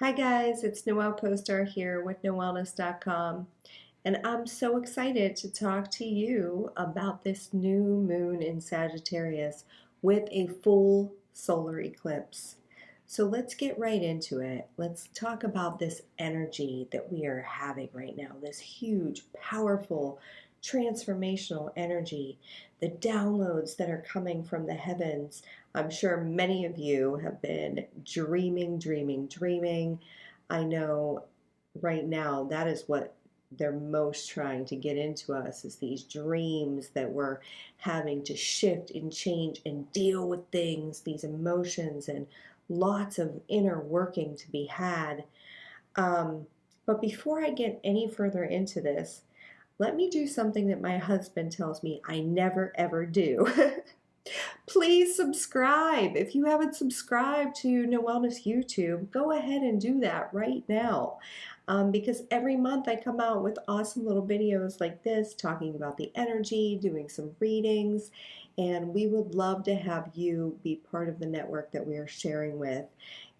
Hi guys, it's Noelle Postar here with Knowellness.com, and I'm so excited to talk to you about this new moon in Sagittarius with a full solar eclipse. So let's get right into it. Let's talk about this energy that we are having right now, this huge, powerful, transformational energy, the downloads that are coming from the heavens. I'm sure many of you have been dreaming. I know right now that is what they're most trying to get into us, is these dreams that we're having to shift and change and deal with things, these emotions, and lots of inner working to be had. But before I get any further into this, let me do something that my husband tells me I never ever do. Please subscribe. If you haven't subscribed to Knowellness YouTube, go ahead and do that right now. Because every month I come out with awesome little videos like this, talking about the energy, doing some readings, and we would love to have you be part of the network that we are sharing with.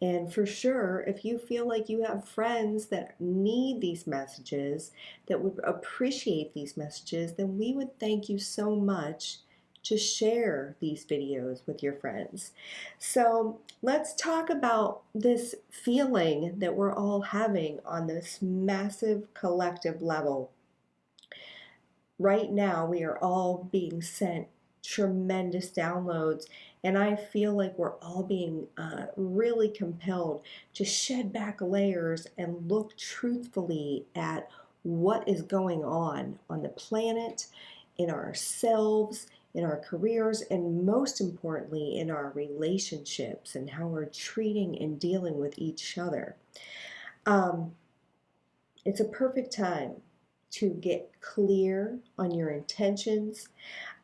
And for sure, if you feel like you have friends that need these messages, that would appreciate these messages, then we would thank you so much to share these videos with your friends. So let's talk about this feeling that we're all having on this massive collective level. Right now, we are all being sent tremendous downloads, and I feel like we're all being really compelled to shed back layers and look truthfully at what is going on the planet, in ourselves, in our careers, and most importantly, in our relationships and how we're treating and dealing with each other. Um, it's a perfect time to get clear on your intentions,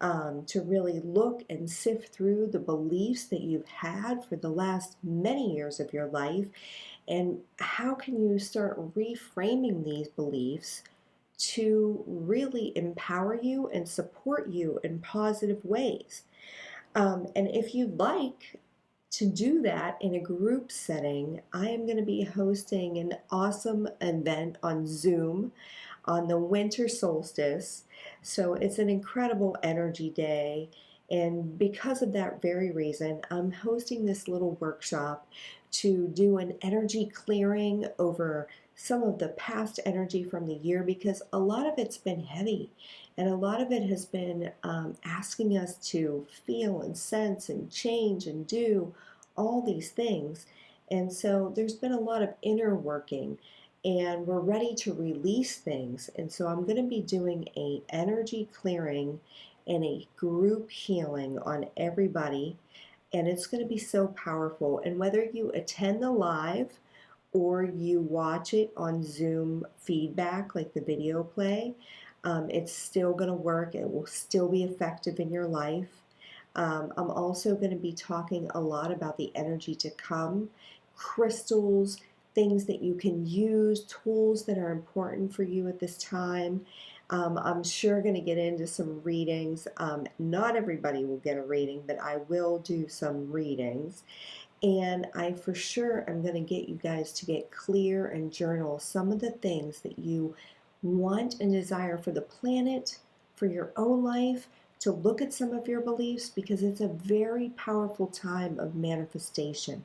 to really look and sift through the beliefs that you've had for the last many years of your life, and how can you start reframing these beliefs to really empower you and support you in positive ways. And if you'd like to do that in a group setting, I am going to be hosting an awesome event on Zoom on the winter solstice. So it's an incredible energy day. And because of that very reason, I'm hosting this little workshop to do an energy clearing over some of the past energy from the year, because a lot of it's been heavy and a lot of it has been asking us to feel and sense and change and do all these things. And so there's been a lot of inner working, and we're ready to release things. And so I'm going to be doing a energy clearing and a group healing on everybody, and it's going to be so powerful. And whether you attend the live or you watch it on Zoom feedback, like the video play, it's still going to work. It will still be effective in your life. I'm also going to be talking a lot about the energy to come, crystals, things that you can use, tools that are important for you at this time. I'm sure going to get into some readings. Not everybody will get a reading, but I will do some readings. And I for sure am going to get you guys to get clear and journal some of the things that you want and desire for the planet, for your own life, to look at some of your beliefs, because it's a very powerful time of manifestation.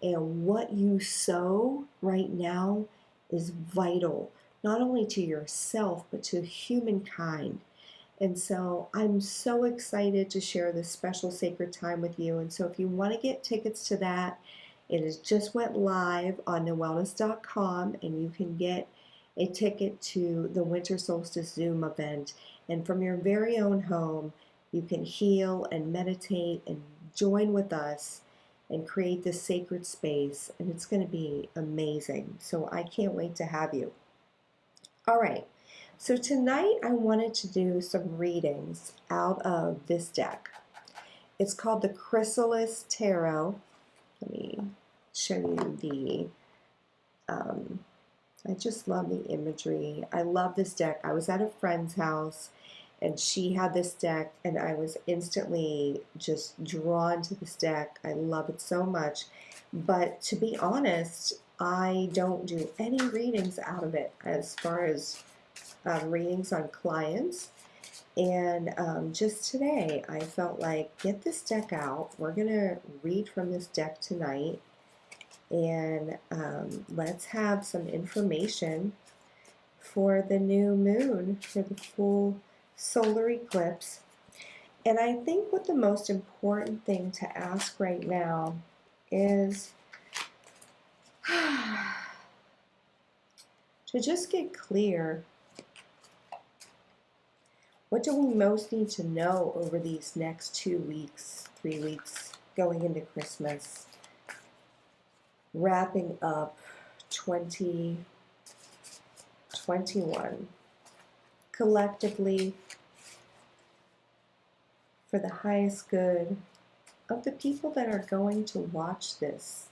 And what you sow right now is vital, not only to yourself, but to humankind. And so I'm so excited to share this special sacred time with you. And so if you want to get tickets to that, it has just went live on Knowellness.com, and you can get a ticket to the Winter Solstice Zoom event. And from your very own home, you can heal and meditate and join with us and create this sacred space. And it's going to be amazing. So I can't wait to have you. All right. So tonight I wanted to do some readings out of this deck. It's called the Chrysalis Tarot. Let me show you the, I just love the imagery. I love this deck. I was at a friend's house and she had this deck, and I was instantly just drawn to this deck. I love it so much. But to be honest, I don't do any readings out of it as far as readings on clients. And just today, I felt like, get this deck out. We're going to read from this deck tonight. And let's have some information for the new moon, for the full solar eclipse. And I think what the most important thing to ask right now is to just get clear. What do we most need to know over these next 2 weeks, 3 weeks, going into Christmas, wrapping up 2021, collectively, for the highest good of the people that are going to watch this?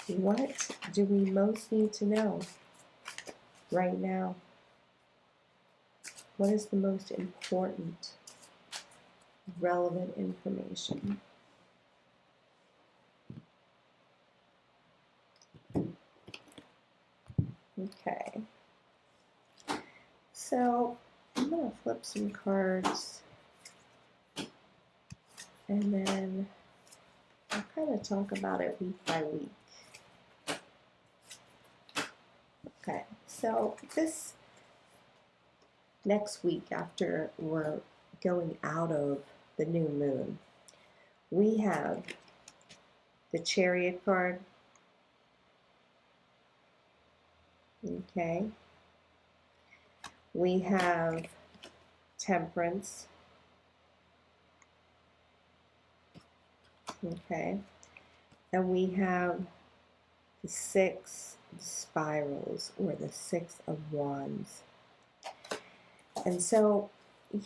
What do we most need to know right now? What is the most important, relevant information? Okay. So I'm going to flip some cards, and then I'll kind of talk about it week by week. Okay, so this next week after we're going out of the new moon, we have the Chariot card. Okay. We have Temperance. Okay. And we have the Six of Spirals, or the Six of Wands. And so,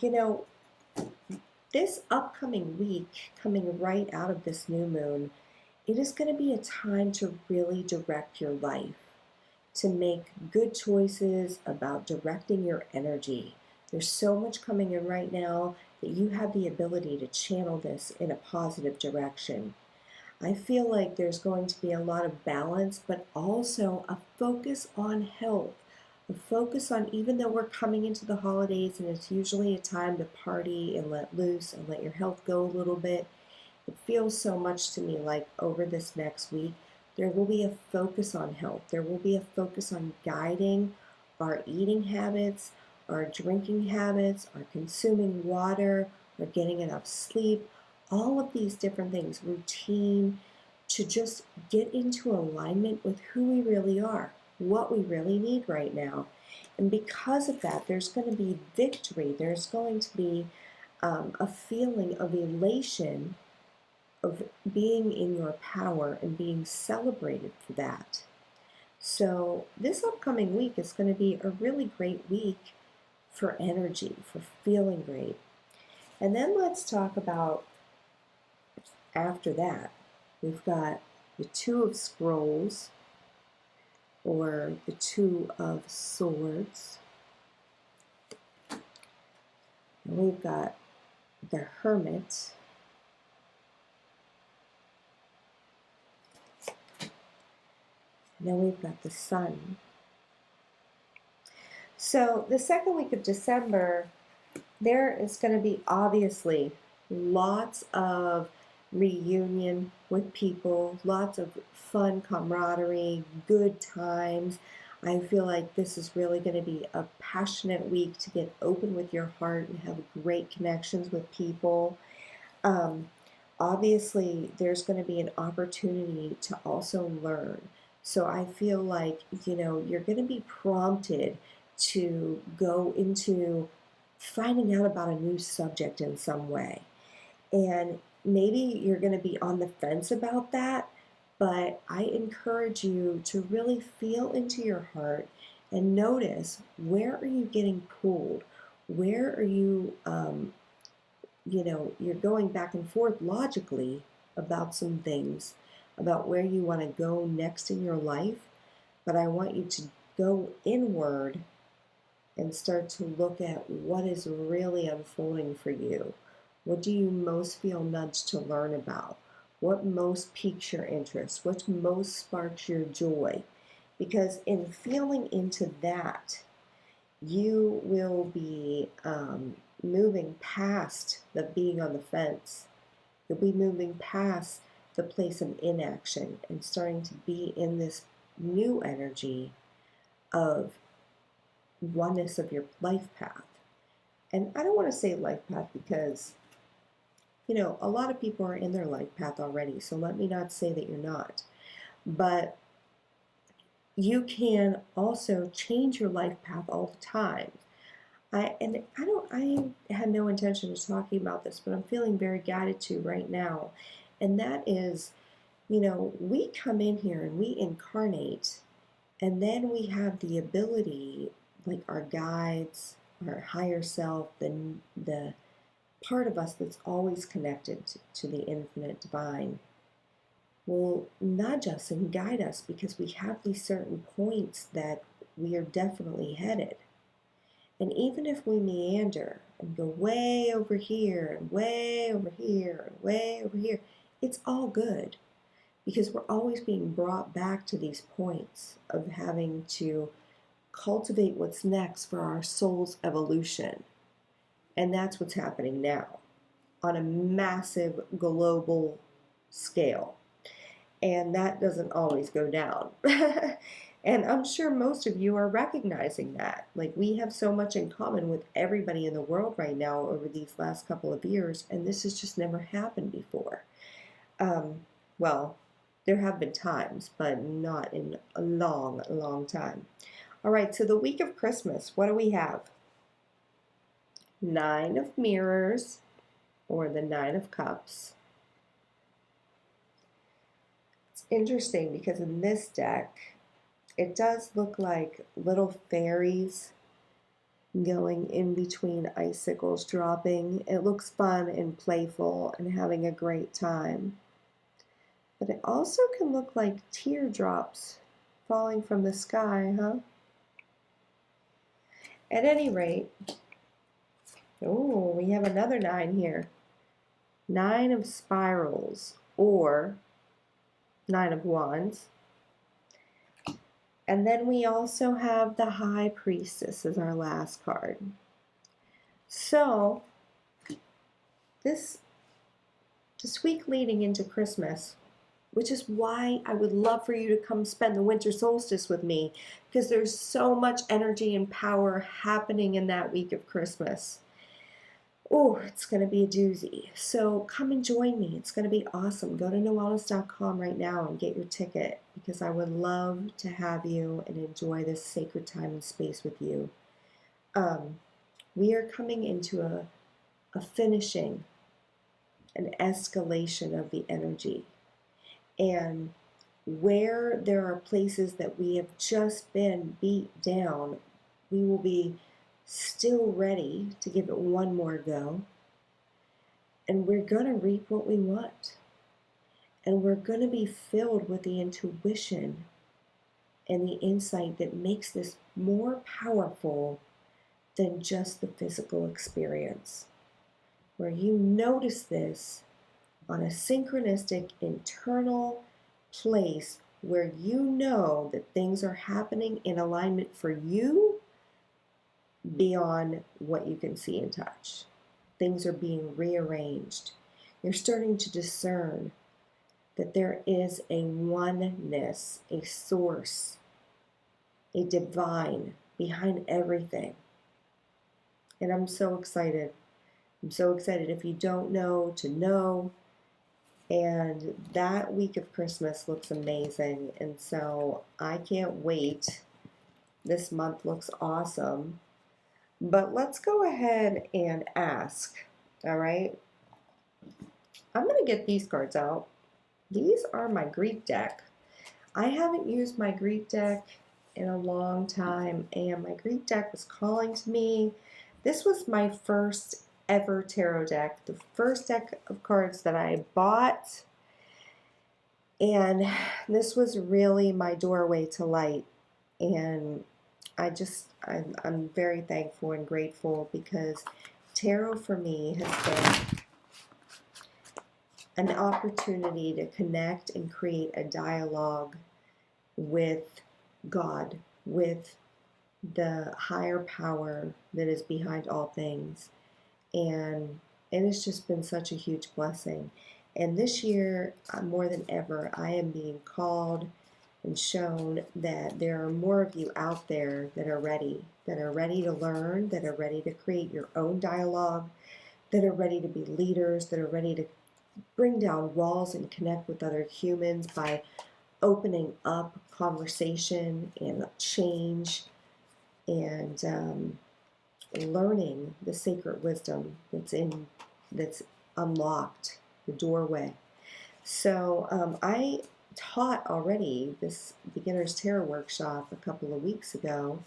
you know, this upcoming week, coming right out of this new moon, it is going to be a time to really direct your life, to make good choices about directing your energy. There's so much coming in right now that you have the ability to channel this in a positive direction. I feel like there's going to be a lot of balance, but also a focus on health. A focus on, even though we're coming into the holidays and it's usually a time to party and let loose and let your health go a little bit, it feels so much to me like over this next week, there will be a focus on health. There will be a focus on guiding our eating habits, our drinking habits, our consuming water, our getting enough sleep, all of these different things, routine, to just get into alignment with who we really are, what we really need right now. And because of that, there's going to be victory. There's going to be a feeling of elation, of being in your power and being celebrated for that. So this upcoming week is going to be a really great week for energy, for feeling great. And then let's talk about, after that, we've got the Two of Scrolls, or the Two of Swords. And we've got the Hermit. And then we've got the Sun. So the second week of December, there is going to be obviously lots of reunion with people, lots of fun camaraderie, good times. I feel like this is really going to be a passionate week to get open with your heart and have great connections with people. Obviously, there's going to be an opportunity to also learn. So I feel like, you know, you're going to be prompted to go into finding out about a new subject in some way. And maybe you're going to be on the fence about that, but I encourage you to really feel into your heart and notice, where are you getting pulled? Where are you, you know, you're going back and forth logically about some things, about where you want to go next in your life. But I want you to go inward and start to look at what is really unfolding for you. What do you most feel nudged to learn about? What most piques your interest? What most sparks your joy? Because in feeling into that, you will be moving past the being on the fence. You'll be moving past the place of inaction and starting to be in this new energy of oneness of your life path. And I don't want to say life path because, you know, a lot of people are in their life path already, so let me not say that you're not. But you can also change your life path all the time. I had no intention of talking about this, but I'm feeling very guided to right now. And that is, you know, we come in here and we incarnate, and then we have the ability, like our guides, our higher self, the part of us that's always connected to the infinite divine, will nudge us and guide us because we have these certain points that we are definitely headed. And even if we meander and go way over here and way over here and way over here, it's all good because we're always being brought back to these points of having to cultivate what's next for our soul's evolution. And that's what's happening now on a massive global scale. And that doesn't always go down. And I'm sure most of you are recognizing that. Like, we have so much in common with everybody in the world right now over these last couple of years, and this has just never happened before. Well, there have been times, but not in a long, long time. All right, so the week of Christmas, what do we have? 9 of Mirrors, or the 9 of Cups. It's interesting because in this deck, it does look like little fairies going in between icicles dropping. It looks fun and playful and having a great time. But it also can look like teardrops falling from the sky, huh? At any rate, oh, we have another 9 here. 9 of Spirals, or 9 of Wands. And then we also have the High Priestess as our last card. So, this week leading into Christmas, which is why I would love for you to come spend the winter solstice with me, because there's so much energy and power happening in that week of Christmas. Oh, it's going to be a doozy. So come and join me. It's going to be awesome. Go to Knowellness.com right now and get your ticket, because I would love to have you and enjoy this sacred time and space with you. We are coming into a finishing, an escalation of the energy. And where there are places that we have just been beat down, we will be still ready to give it one more go. And we're going to reap what we want. And we're going to be filled with the intuition and the insight that makes this more powerful than just the physical experience. Where you notice this on a synchronistic internal place where you know that things are happening in alignment for you beyond what you can see and touch. Things are being rearranged. You're starting to discern that there is a oneness, a source, a divine behind everything. And I'm so excited. I'm so excited. If you don't know, to know. And that week of Christmas looks amazing. And so I can't wait. This month looks awesome. But let's go ahead and ask, all right? I'm going to get these cards out. These are my Greek deck. I haven't used my Greek deck in a long time, and my Greek deck was calling to me. This was my first ever tarot deck, the first deck of cards that I bought, and this was really my doorway to light. And I'm very thankful and grateful, because tarot for me has been an opportunity to connect and create a dialogue with God, with the higher power that is behind all things. And it has just been such a huge blessing. And this year, more than ever, I am being called and shown that there are more of you out there that are ready to learn, that are ready to create your own dialogue, that are ready to be leaders, that are ready to bring down walls and connect with other humans by opening up conversation and change and learning the sacred wisdom that's unlocked, the doorway. So I taught already this beginner's tarot workshop a couple of weeks ago,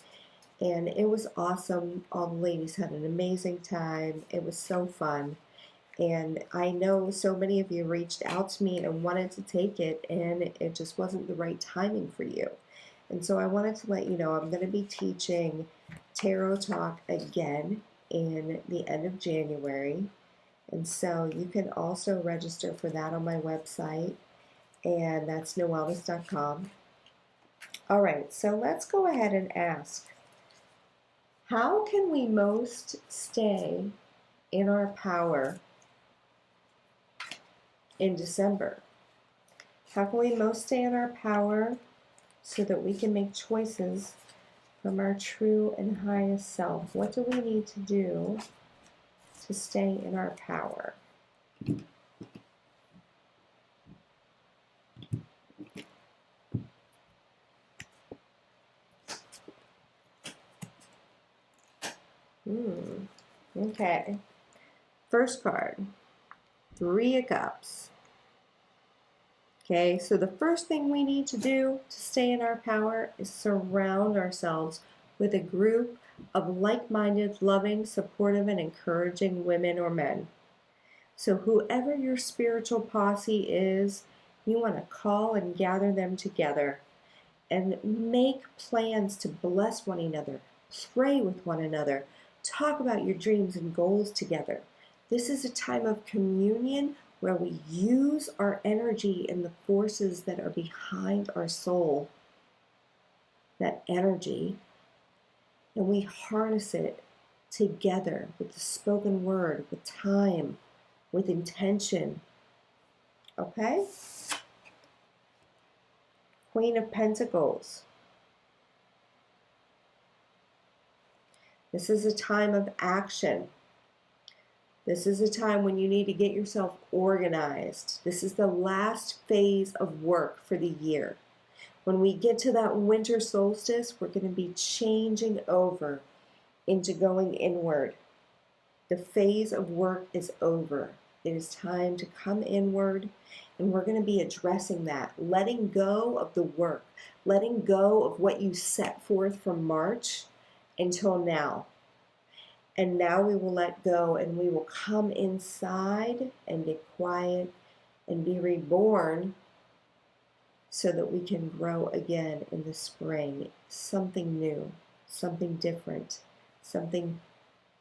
and it was awesome. All the ladies had an amazing time. It was so fun. And I know so many of you reached out to me and wanted to take it, and it just wasn't the right timing for you. And so I wanted to let you know I'm going to be teaching Tarot Talk again in the end of January. And so you can also register for that on my website, and that's Knowellness.com. All right, so let's go ahead and ask, how can we most stay in our power in December? How can we most stay in our power so that we can make choices from our true and highest self? What do we need to do to stay in our power? Okay. First card, Three of Cups. Okay, so the first thing we need to do to stay in our power is surround ourselves with a group of like-minded, loving, supportive, and encouraging women or men. So whoever your spiritual posse is, you want to call and gather them together and make plans to bless one another, pray with one another, talk about your dreams and goals together. This is a time of communion where we use our energy and the forces that are behind our soul, that energy, and we harness it together with the spoken word, with time, with intention. Okay? Queen of Pentacles. This is a time of action. This is a time when you need to get yourself organized. This is the last phase of work for the year. When we get to that winter solstice, we're going to be changing over into going inward. The phase of work is over. It is time to come inward, and we're going to be addressing that, letting go of the work, letting go of what you set forth from March until now. And now we will let go, and we will come inside and get quiet and be reborn so that we can grow again in the spring. Something new, something different, something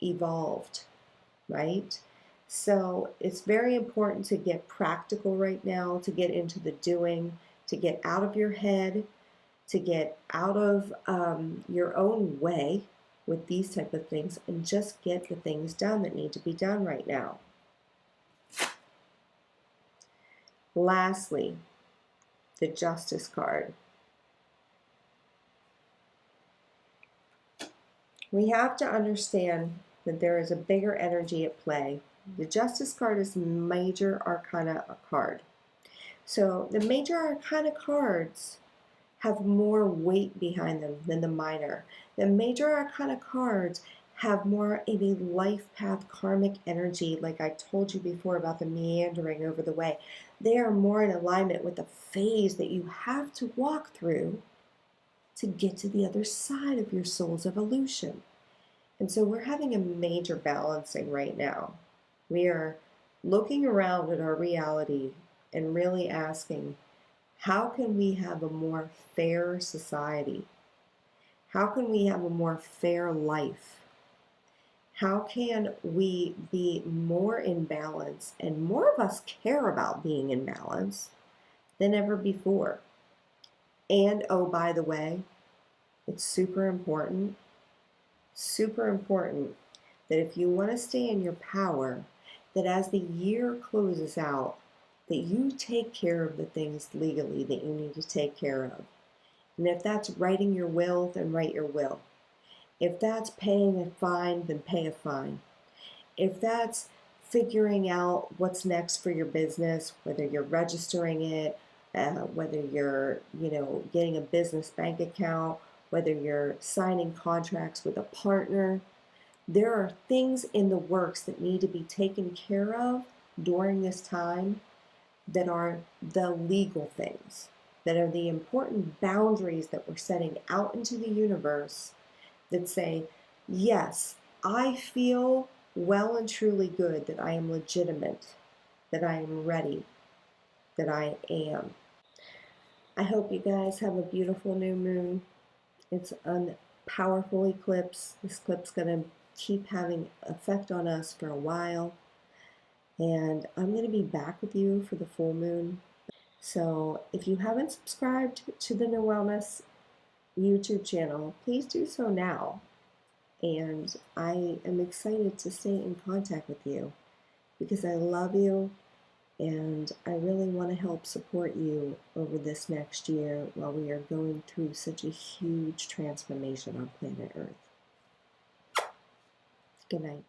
evolved, right? So it's very important to get practical right now, to get into the doing, to get out of your head, to get out of your own way with these type of things, and just get the things done that need to be done right now. Lastly, the Justice card. We have to understand that there is a bigger energy at play. The Justice card is major arcana card. So the major arcana cards have more weight behind them than the minor. The major arcana cards have more of a life path karmic energy, like I told you before about the meandering over the way. They are more in alignment with the phase that you have to walk through to get to the other side of your soul's evolution. And so we're having a major balancing right now. We are looking around at our reality and really asking, how can we have a more fair society? How can we have a more fair life? How can we be more in balance, and more of us care about being in balance than ever before? And oh, by the way, it's super important that if you want to stay in your power, that as the year closes out, that you take care of the things legally that you need to take care of. And if that's writing your will, then write your will. If that's paying a fine, then pay a fine. If that's figuring out what's next for your business, whether you're registering it, whether you're, getting a business bank account, whether you're signing contracts with a partner, there are things in the works that need to be taken care of during this time that are the legal things, that are the important boundaries that we're setting out into the universe that say, yes, I feel well and truly good that I am legitimate, that I am ready, that I am. I hope you guys have a beautiful new moon. It's a powerful eclipse. This eclipse is going to keep having effect on us for a while. And I'm going to be back with you for the full moon. So if you haven't subscribed to the Knowellness YouTube channel, please do so now. And I am excited to stay in contact with you because I love you and I really want to help support you over this next year while we are going through such a huge transformation on planet Earth. Good night.